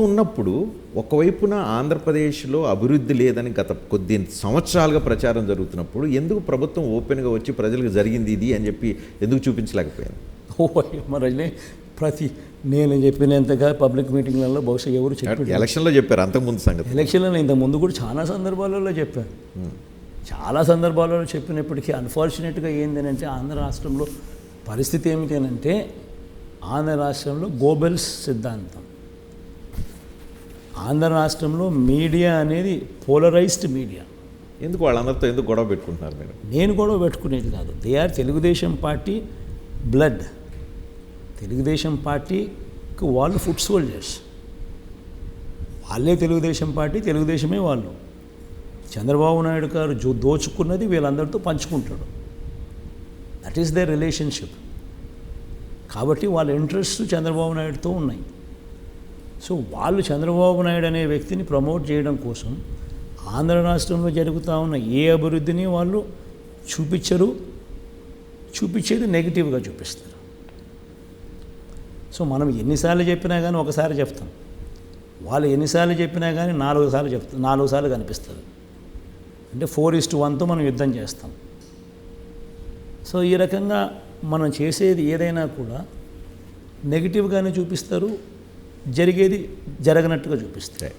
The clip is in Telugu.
ఉన్నప్పుడు ఒకవైపున ఆంధ్రప్రదేశ్లో అభివృద్ధి లేదని గత కొద్ది సంవత్సరాలుగా ప్రచారం జరుగుతున్నప్పుడు ఎందుకు ప్రభుత్వం ఓపెన్గా వచ్చి ప్రజలకు జరిగింది ఇది అని చెప్పి ఎందుకు చూపించలేకపోయారు? మరి నేను చెప్పినంతగా పబ్లిక్ మీటింగ్లలో బహుశా ఎవరు చెప్పారు? ఎలక్షన్లో చెప్పారు, అంతకుముందు సంగతి. ఎలక్షన్లో ఇంతకుముందు కూడా చాలా సందర్భాలలో చెప్పారు. చాలా సందర్భాలలో చెప్పినప్పటికీ అన్ఫార్చునేట్గా ఏంటంటే ఆంధ్ర రాష్ట్రంలో పరిస్థితి ఏమిటి అంటే, ఆంధ్ర రాష్ట్రంలో గోబెల్స్ సిద్ధాంతం. ఆంధ్ర రాష్ట్రంలో మీడియా అనేది పోలరైజ్డ్ మీడియా. ఎందుకు వాళ్ళందరితో ఎందుకు గొడవ పెట్టుకుంటున్నారు మీరు? నేను గొడవ పెట్టుకునేది కాదు. They are Telugu Desam party blood. Telugu Desam పార్టీకి వాళ్ళు ఫుట్ సోల్జర్స్. వాళ్ళే తెలుగుదేశం పార్టీ, తెలుగుదేశమే వాళ్ళు. చంద్రబాబు నాయుడు గారు దోచుకున్నది వీళ్ళందరితో పంచుకుంటాడు. That is their relationship. కాబట్టి వాళ్ళ ఇంట్రెస్ట్ చంద్రబాబు నాయుడుతో ఉన్నాయి. సో వాళ్ళు చంద్రబాబు నాయుడు అనే వ్యక్తిని ప్రమోట్ చేయడం కోసం ఆంధ్ర రాష్ట్రంలో జరుగుతూ ఉన్న ఏ అభివృద్ధిని వాళ్ళు చూపించరు. చూపించేది నెగిటివ్గా చూపిస్తారు. సో మనం ఎన్నిసార్లు చెప్పినా కానీ ఒకసారి చెప్తాం, వాళ్ళు ఎన్నిసార్లు చెప్పినా కానీ 4 సార్లు చెప్తాం, 4 సార్లు కనిపిస్తుంది. అంటే 4:1తో మనం యుద్ధం చేస్తాం. సో ఈ రకంగా మనం చేసేది ఏదైనా కూడా నెగిటివ్గానే చూపిస్తారు, జరిగేది జరగనట్టుగా చూపిస్తారు.